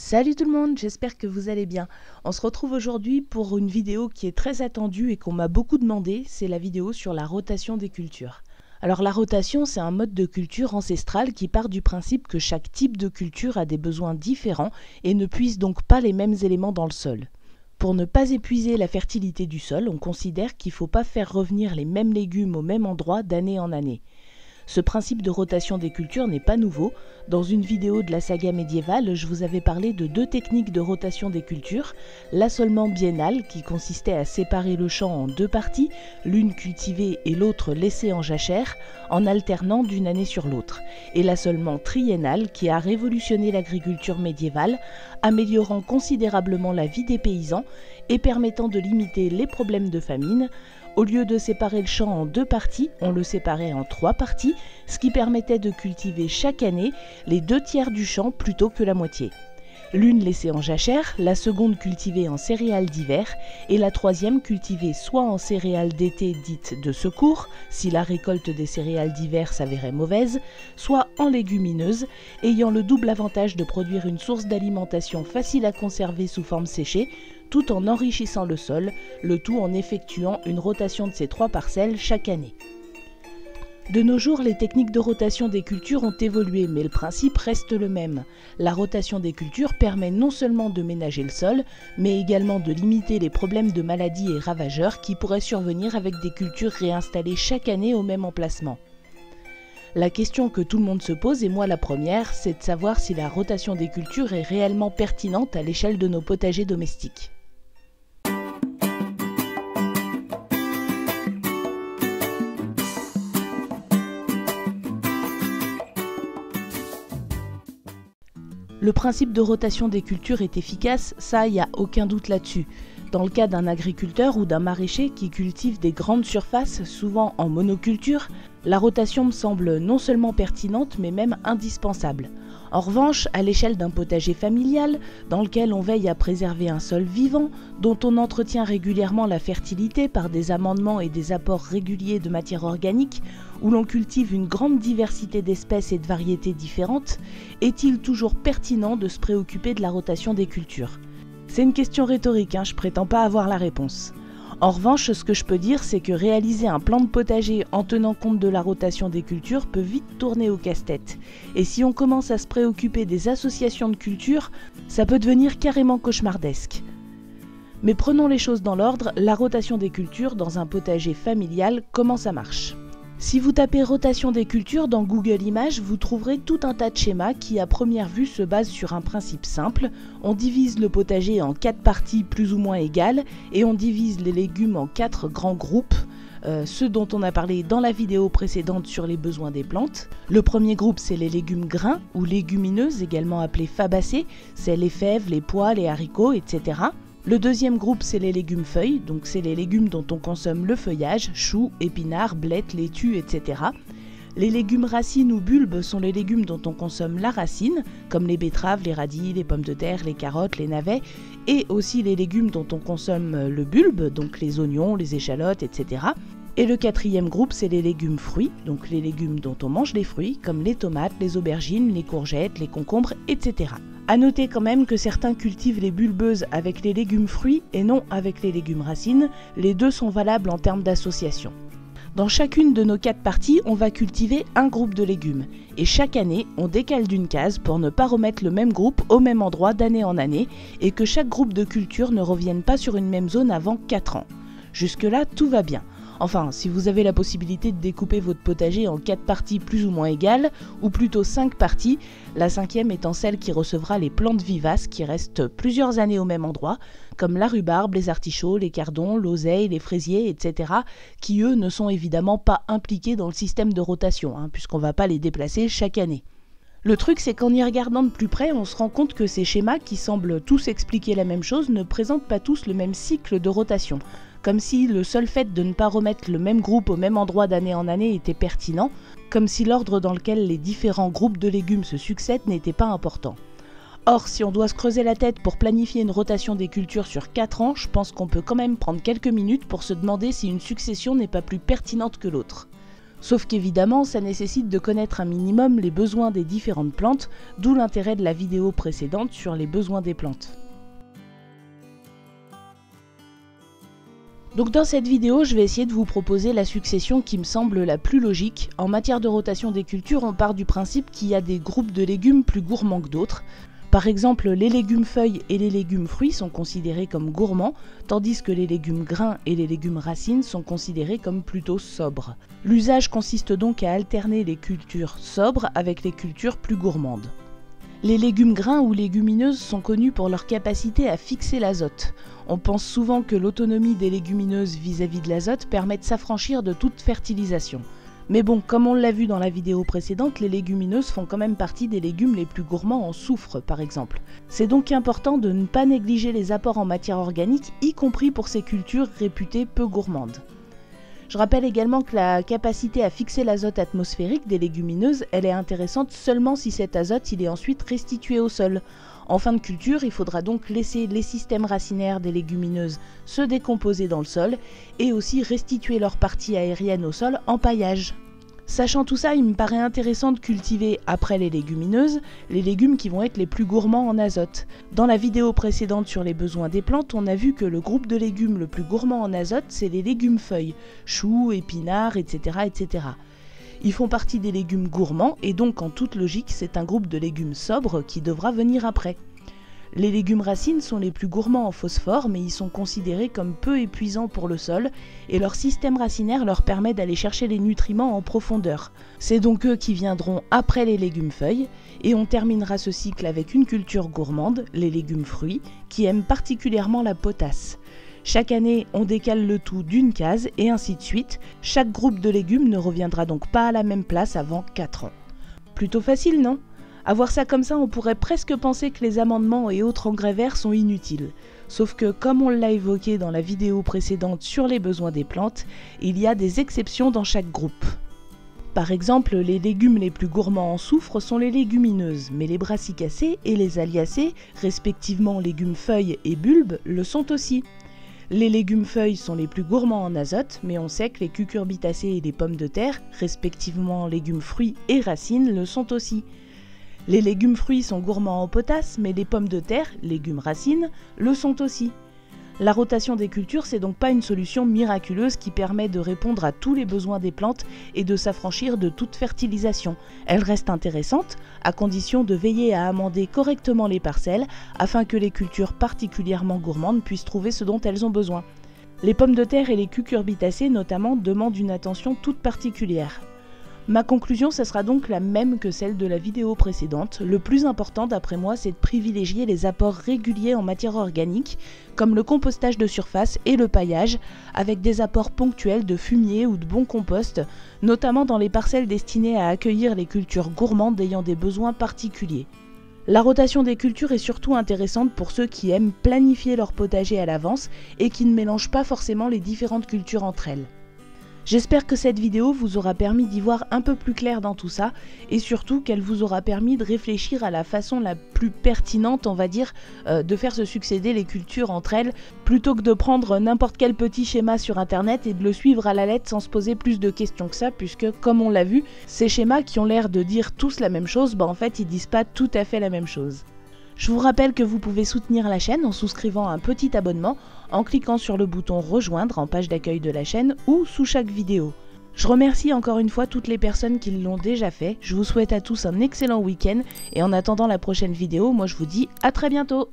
Salut tout le monde, j'espère que vous allez bien. On se retrouve aujourd'hui pour une vidéo qui est très attendue et qu'on m'a beaucoup demandé, c'est la vidéo sur la rotation des cultures. Alors la rotation, c'est un mode de culture ancestral qui part du principe que chaque type de culture a des besoins différents et ne puise donc pas les mêmes éléments dans le sol. Pour ne pas épuiser la fertilité du sol, on considère qu'il ne faut pas faire revenir les mêmes légumes au même endroit d'année en année. Ce principe de rotation des cultures n'est pas nouveau. Dans une vidéo de la saga médiévale, je vous avais parlé de deux techniques de rotation des cultures. L'assolement biennal, qui consistait à séparer le champ en deux parties, l'une cultivée et l'autre laissée en jachère, en alternant d'une année sur l'autre. Et l'assolement triennal, qui a révolutionné l'agriculture médiévale, améliorant considérablement la vie des paysans et permettant de limiter les problèmes de famine. Au lieu de séparer le champ en deux parties, on le séparait en trois parties, ce qui permettait de cultiver chaque année les 2/3 du champ plutôt que la moitié. L'une laissée en jachère, la seconde cultivée en céréales d'hiver et la troisième cultivée soit en céréales d'été dites de secours, si la récolte des céréales d'hiver s'avérait mauvaise, soit en légumineuses, ayant le double avantage de produire une source d'alimentation facile à conserver sous forme séchée, tout en enrichissant le sol, le tout en effectuant une rotation de ces trois parcelles chaque année. De nos jours, les techniques de rotation des cultures ont évolué, mais le principe reste le même. La rotation des cultures permet non seulement de ménager le sol, mais également de limiter les problèmes de maladies et ravageurs qui pourraient survenir avec des cultures réinstallées chaque année au même emplacement. La question que tout le monde se pose, et moi la première, c'est de savoir si la rotation des cultures est réellement pertinente à l'échelle de nos potagers domestiques. Le principe de rotation des cultures est efficace, ça, il n'y a aucun doute là-dessus. Dans le cas d'un agriculteur ou d'un maraîcher qui cultive des grandes surfaces, souvent en monoculture, la rotation me semble non seulement pertinente, mais même indispensable. En revanche, à l'échelle d'un potager familial, dans lequel on veille à préserver un sol vivant, dont on entretient régulièrement la fertilité par des amendements et des apports réguliers de matière organique, où l'on cultive une grande diversité d'espèces et de variétés différentes, est-il toujours pertinent de se préoccuper de la rotation des cultures ? C'est une question rhétorique, je prétends pas avoir la réponse. En revanche, ce que je peux dire, c'est que réaliser un plan de potager en tenant compte de la rotation des cultures peut vite tourner au casse-tête. Et si on commence à se préoccuper des associations de cultures, ça peut devenir carrément cauchemardesque. Mais prenons les choses dans l'ordre, la rotation des cultures dans un potager familial, comment ça marche ? Si vous tapez rotation des cultures dans Google Images, vous trouverez tout un tas de schémas qui à première vue se basent sur un principe simple. On divise le potager en 4 parties plus ou moins égales et on divise les légumes en 4 grands groupes, ceux dont on a parlé dans la vidéo précédente sur les besoins des plantes. Le premier groupe, c'est les légumes grains ou légumineuses, également appelés fabacées, c'est les fèves, les pois, les haricots, etc. Le deuxième groupe, c'est les légumes feuilles, donc c'est les légumes dont on consomme le feuillage, choux, épinards, blettes, laitues, etc. Les légumes racines ou bulbes sont les légumes dont on consomme la racine, comme les betteraves, les radis, les pommes de terre, les carottes, les navets, et aussi les légumes dont on consomme le bulbe, donc les oignons, les échalotes, etc. Et le quatrième groupe, c'est les légumes fruits, donc les légumes dont on mange les fruits, comme les tomates, les aubergines, les courgettes, les concombres, etc. A noter quand même que certains cultivent les bulbeuses avec les légumes fruits et non avec les légumes racines, les deux sont valables en termes d'association. Dans chacune de nos 4 parties, on va cultiver un groupe de légumes. Et chaque année, on décale d'une case pour ne pas remettre le même groupe au même endroit d'année en année et que chaque groupe de culture ne revienne pas sur une même zone avant 4 ans. Jusque-là, tout va bien. Enfin, si vous avez la possibilité de découper votre potager en 4 parties plus ou moins égales, ou plutôt 5 parties, la 5e étant celle qui recevra les plantes vivaces qui restent plusieurs années au même endroit, comme la rhubarbe, les artichauts, les cardons, l'oseille, les fraisiers, etc., qui eux ne sont évidemment pas impliqués dans le système de rotation, puisqu'on ne va pas les déplacer chaque année. Le truc, c'est qu'en y regardant de plus près, on se rend compte que ces schémas, qui semblent tous expliquer la même chose, ne présentent pas tous le même cycle de rotation. Comme si le seul fait de ne pas remettre le même groupe au même endroit d'année en année était pertinent, comme si l'ordre dans lequel les différents groupes de légumes se succèdent n'était pas important. Or, si on doit se creuser la tête pour planifier une rotation des cultures sur 4 ans, je pense qu'on peut quand même prendre quelques minutes pour se demander si une succession n'est pas plus pertinente que l'autre. Sauf qu'évidemment, ça nécessite de connaître un minimum les besoins des différentes plantes, d'où l'intérêt de la vidéo précédente sur les besoins des plantes. Donc dans cette vidéo, je vais essayer de vous proposer la succession qui me semble la plus logique. En matière de rotation des cultures, on part du principe qu'il y a des groupes de légumes plus gourmands que d'autres. Par exemple, les légumes feuilles et les légumes fruits sont considérés comme gourmands, tandis que les légumes grains et les légumes racines sont considérés comme plutôt sobres. L'usage consiste donc à alterner les cultures sobres avec les cultures plus gourmandes. Les légumes grains ou légumineuses sont connus pour leur capacité à fixer l'azote. On pense souvent que l'autonomie des légumineuses vis-à-vis de l'azote permet de s'affranchir de toute fertilisation. Mais bon, comme on l'a vu dans la vidéo précédente, les légumineuses font quand même partie des légumes les plus gourmands en soufre, par exemple. C'est donc important de ne pas négliger les apports en matière organique, y compris pour ces cultures réputées peu gourmandes. Je rappelle également que la capacité à fixer l'azote atmosphérique des légumineuses, elle est intéressante seulement si cet azote il est ensuite restitué au sol. En fin de culture, il faudra donc laisser les systèmes racinaires des légumineuses se décomposer dans le sol et aussi restituer leur partie aérienne au sol en paillage. Sachant tout ça, il me paraît intéressant de cultiver après les légumineuses, les légumes qui vont être les plus gourmands en azote. Dans la vidéo précédente sur les besoins des plantes, on a vu que le groupe de légumes le plus gourmand en azote, c'est les légumes feuilles, choux, épinards, etc., etc. Ils font partie des légumes gourmands et donc en toute logique, c'est un groupe de légumes sobres qui devra venir après. Les légumes racines sont les plus gourmands en phosphore, mais ils sont considérés comme peu épuisants pour le sol et leur système racinaire leur permet d'aller chercher les nutriments en profondeur. C'est donc eux qui viendront après les légumes feuilles et on terminera ce cycle avec une culture gourmande, les légumes fruits, qui aiment particulièrement la potasse. Chaque année, on décale le tout d'une case et ainsi de suite. Chaque groupe de légumes ne reviendra donc pas à la même place avant 4 ans. Plutôt facile, non ? À voir ça comme ça, on pourrait presque penser que les amendements et autres engrais verts sont inutiles. Sauf que, comme on l'a évoqué dans la vidéo précédente sur les besoins des plantes, il y a des exceptions dans chaque groupe. Par exemple, les légumes les plus gourmands en soufre sont les légumineuses, mais les brassicacées et les aliacées, respectivement légumes feuilles et bulbes, le sont aussi. Les légumes feuilles sont les plus gourmands en azote, mais on sait que les cucurbitacées et les pommes de terre, respectivement légumes fruits et racines, le sont aussi. Les légumes fruits sont gourmands en potasse, mais les pommes de terre, légumes racines, le sont aussi. La rotation des cultures, c'est donc pas une solution miraculeuse qui permet de répondre à tous les besoins des plantes et de s'affranchir de toute fertilisation. Elle reste intéressante, à condition de veiller à amender correctement les parcelles, afin que les cultures particulièrement gourmandes puissent trouver ce dont elles ont besoin. Les pommes de terre et les cucurbitacées notamment demandent une attention toute particulière. Ma conclusion, ce sera donc la même que celle de la vidéo précédente. Le plus important d'après moi, c'est de privilégier les apports réguliers en matière organique, comme le compostage de surface et le paillage, avec des apports ponctuels de fumier ou de bon compost, notamment dans les parcelles destinées à accueillir les cultures gourmandes ayant des besoins particuliers. La rotation des cultures est surtout intéressante pour ceux qui aiment planifier leur potager à l'avance et qui ne mélangent pas forcément les différentes cultures entre elles. J'espère que cette vidéo vous aura permis d'y voir un peu plus clair dans tout ça et surtout qu'elle vous aura permis de réfléchir à la façon la plus pertinente, on va dire, de faire se succéder les cultures entre elles plutôt que de prendre n'importe quel petit schéma sur internet et de le suivre à la lettre sans se poser plus de questions que ça puisque, comme on l'a vu, ces schémas qui ont l'air de dire tous la même chose, en fait ils disent pas tout à fait la même chose. Je vous rappelle que vous pouvez soutenir la chaîne en souscrivant un petit abonnement, en cliquant sur le bouton rejoindre en page d'accueil de la chaîne ou sous chaque vidéo. Je remercie encore une fois toutes les personnes qui l'ont déjà fait, je vous souhaite à tous un excellent week-end et en attendant la prochaine vidéo, moi je vous dis à très bientôt.